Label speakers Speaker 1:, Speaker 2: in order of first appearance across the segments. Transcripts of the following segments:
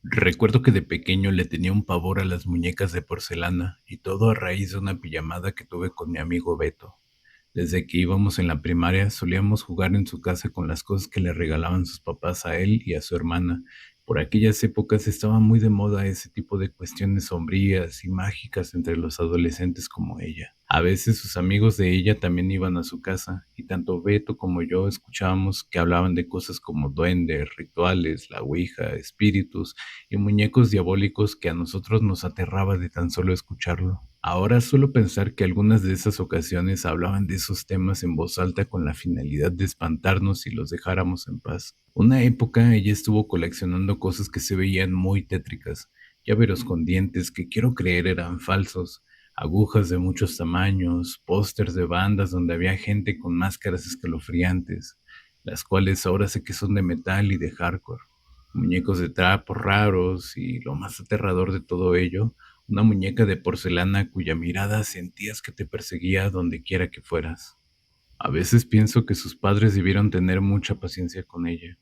Speaker 1: Recuerdo que de pequeño le tenía un pavor a las muñecas de porcelana y todo a raíz de una pijamada que tuve con mi amigo Beto. Desde que íbamos en la primaria solíamos jugar en su casa con las cosas que le regalaban sus papás a él y a su hermana. Por aquellas épocas estaba muy de moda ese tipo de cuestiones sombrías y mágicas entre los adolescentes como ella. A veces sus amigos de ella también iban a su casa y tanto Beto como yo escuchábamos que hablaban de cosas como duendes, rituales, la ouija, espíritus y muñecos diabólicos que a nosotros nos aterraba de tan solo escucharlo. Ahora suelo pensar que algunas de esas ocasiones hablaban de esos temas en voz alta con la finalidad de espantarnos y los dejáramos en paz. Una época ella estuvo coleccionando cosas que se veían muy tétricas, llaveros con dientes que quiero creer eran falsos, agujas de muchos tamaños, pósters de bandas donde había gente con máscaras escalofriantes, las cuales ahora sé que son de metal y de hardcore, muñecos de trapos raros y lo más aterrador de todo ello, una muñeca de porcelana cuya mirada sentías que te perseguía donde quiera que fueras. A veces pienso que sus padres debieron tener mucha paciencia con ella.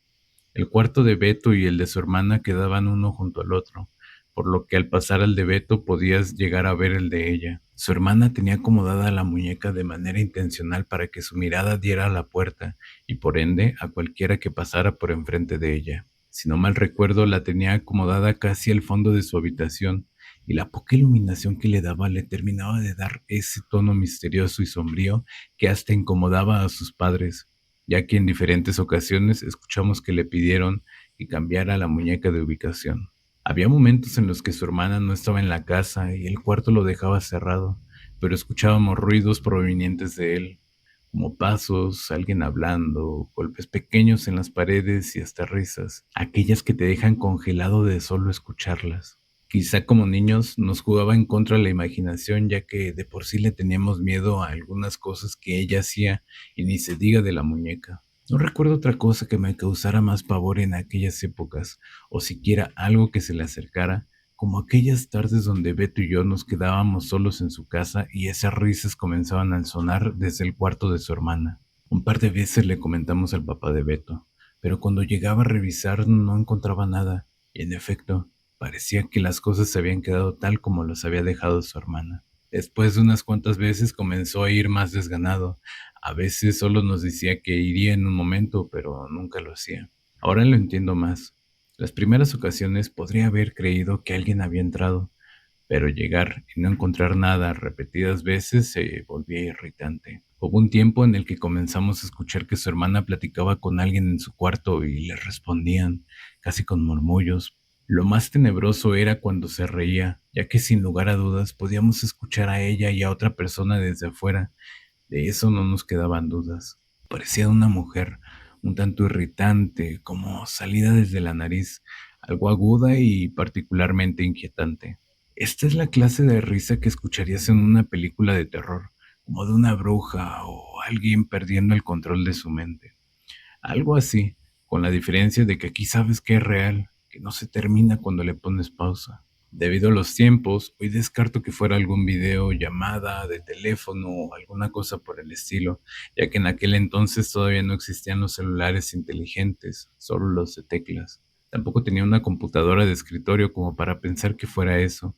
Speaker 1: El cuarto de Beto y el de su hermana quedaban uno junto al otro, por lo que al pasar al de Beto podías llegar a ver el de ella. Su hermana tenía acomodada la muñeca de manera intencional para que su mirada diera a la puerta y por ende a cualquiera que pasara por enfrente de ella. Si no mal recuerdo, la tenía acomodada casi al fondo de su habitación, y la poca iluminación que le daba le terminaba de dar ese tono misterioso y sombrío que hasta incomodaba a sus padres, ya que en diferentes ocasiones escuchamos que le pidieron que cambiara la muñeca de ubicación. Había momentos en los que su hermana no estaba en la casa y el cuarto lo dejaba cerrado, pero escuchábamos ruidos provenientes de él, como pasos, alguien hablando, golpes pequeños en las paredes y hasta risas, aquellas que te dejan congelado de solo escucharlas. Quizá como niños nos jugaba en contra la imaginación, ya que de por sí le teníamos miedo a algunas cosas que ella hacía, y ni se diga de la muñeca. No recuerdo otra cosa que me causara más pavor en aquellas épocas, o siquiera algo que se le acercara, como aquellas tardes donde Beto y yo nos quedábamos solos en su casa y esas risas comenzaban a sonar desde el cuarto de su hermana. Un par de veces le comentamos al papá de Beto, pero cuando llegaba a revisar no encontraba nada, y en efecto, parecía que las cosas se habían quedado tal como las había dejado su hermana. Después de unas cuantas veces comenzó a ir más desganado. A veces solo nos decía que iría en un momento, pero nunca lo hacía. Ahora lo entiendo más. Las primeras ocasiones podría haber creído que alguien había entrado, pero llegar y no encontrar nada repetidas veces se volvía irritante. Hubo un tiempo en el que comenzamos a escuchar que su hermana platicaba con alguien en su cuarto y le respondían, casi con murmullos. Lo más tenebroso era cuando se reía, ya que sin lugar a dudas podíamos escuchar a ella y a otra persona desde afuera. De eso no nos quedaban dudas. Parecía una mujer, un tanto irritante, como salida desde la nariz, algo aguda y particularmente inquietante. Esta es la clase de risa que escucharías en una película de terror, como de una bruja o alguien perdiendo el control de su mente. Algo así, con la diferencia de que aquí sabes que es real, que no se termina cuando le pones pausa. Debido a los tiempos, hoy descarto que fuera algún video, llamada de teléfono o alguna cosa por el estilo, ya que en aquel entonces todavía no existían los celulares inteligentes, solo los de teclas. Tampoco tenía una computadora de escritorio como para pensar que fuera eso.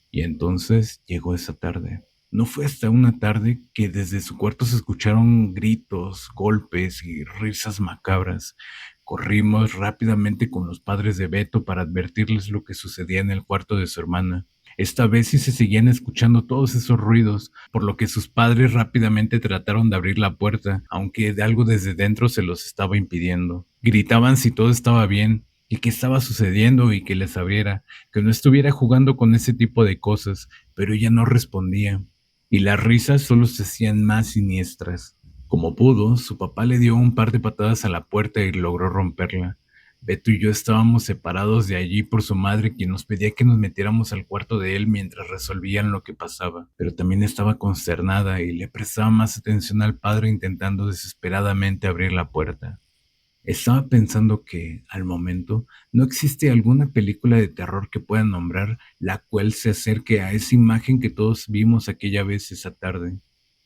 Speaker 1: Y entonces llegó esa tarde. No fue hasta una tarde que desde su cuarto se escucharon gritos, golpes y risas macabras. Corrimos rápidamente con los padres de Beto para advertirles lo que sucedía en el cuarto de su hermana. Esta vez sí se seguían escuchando todos esos ruidos, por lo que sus padres rápidamente trataron de abrir la puerta, aunque de algo desde dentro se los estaba impidiendo. Gritaban si todo estaba bien, y qué estaba sucediendo y que les abriera, que no estuviera jugando con ese tipo de cosas, pero ella no respondía, y las risas solo se hacían más siniestras. Como pudo, su papá le dio un par de patadas a la puerta y logró romperla. Beto y yo estábamos separados de allí por su madre, quien nos pedía que nos metiéramos al cuarto de él mientras resolvían lo que pasaba, pero también estaba consternada y le prestaba más atención al padre intentando desesperadamente abrir la puerta. Estaba pensando que, al momento, no existe alguna película de terror que pueda nombrar la cual se acerque a esa imagen que todos vimos aquella vez esa tarde.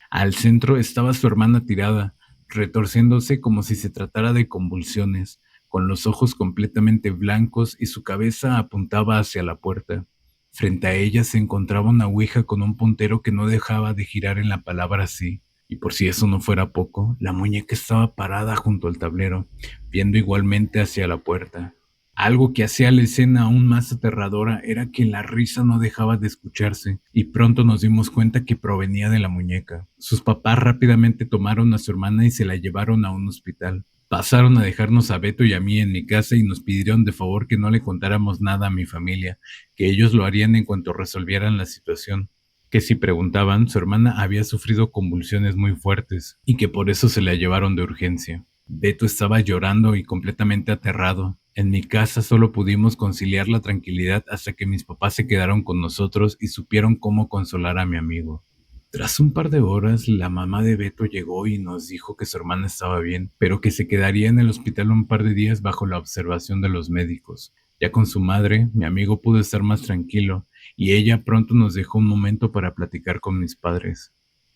Speaker 1: Al centro estaba su hermana tirada, retorciéndose como si se tratara de convulsiones, con los ojos completamente blancos y su cabeza apuntaba hacia la puerta. Frente a ella se encontraba una ouija con un puntero que no dejaba de girar en la palabra sí. Y por si eso no fuera poco, la muñeca estaba parada junto al tablero, viendo igualmente hacia la puerta. Algo que hacía la escena aún más aterradora era que la risa no dejaba de escucharse, y pronto nos dimos cuenta que provenía de la muñeca. Sus papás rápidamente tomaron a su hermana y se la llevaron a un hospital. Pasaron a dejarnos a Beto y a mí en mi casa y nos pidieron de favor que no le contáramos nada a mi familia, que ellos lo harían en cuanto resolvieran la situación. Que si preguntaban, su hermana había sufrido convulsiones muy fuertes y que por eso se la llevaron de urgencia. Beto estaba llorando y completamente aterrado. En mi casa solo pudimos conciliar la tranquilidad hasta que mis papás se quedaron con nosotros y supieron cómo consolar a mi amigo. Tras un par de horas, la mamá de Beto llegó y nos dijo que su hermana estaba bien, pero que se quedaría en el hospital un par de días bajo la observación de los médicos. Ya con su madre, mi amigo pudo estar más tranquilo, y ella pronto nos dejó un momento para platicar con mis padres.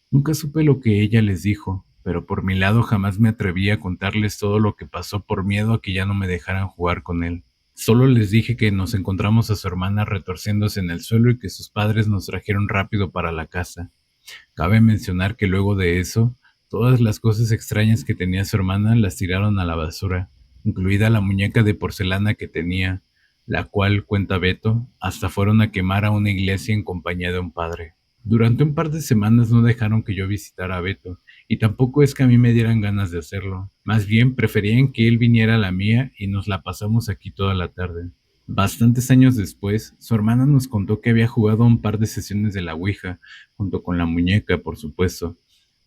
Speaker 1: Nunca supe lo que ella les dijo, pero por mi lado jamás me atreví a contarles todo lo que pasó por miedo a que ya no me dejaran jugar con él. Solo les dije que nos encontramos a su hermana retorciéndose en el suelo y que sus padres nos trajeron rápido para la casa. Cabe mencionar que luego de eso, todas las cosas extrañas que tenía su hermana las tiraron a la basura, incluida la muñeca de porcelana que tenía, la cual, cuenta Beto, hasta fueron a quemar a una iglesia en compañía de un padre. Durante un par de semanas no dejaron que yo visitara a Beto, y tampoco es que a mí me dieran ganas de hacerlo. Más bien preferían que él viniera a la mía y nos la pasamos aquí toda la tarde. Bastantes años después, su hermana nos contó que había jugado un par de sesiones de la Ouija, junto con la muñeca, por supuesto.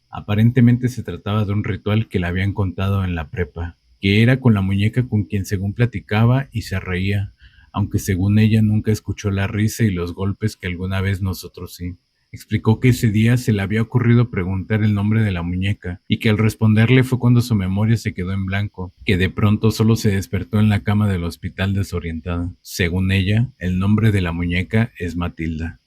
Speaker 1: Aparentemente se trataba de un ritual que le habían contado en la prepa, que era con la muñeca con quien según platicaba y se reía, aunque según ella nunca escuchó la risa y los golpes que alguna vez nosotros sí. Explicó que ese día se le había ocurrido preguntar el nombre de la muñeca y que al responderle fue cuando su memoria se quedó en blanco, que de pronto solo se despertó en la cama del hospital desorientada. Según ella, el nombre de la muñeca es Matilda.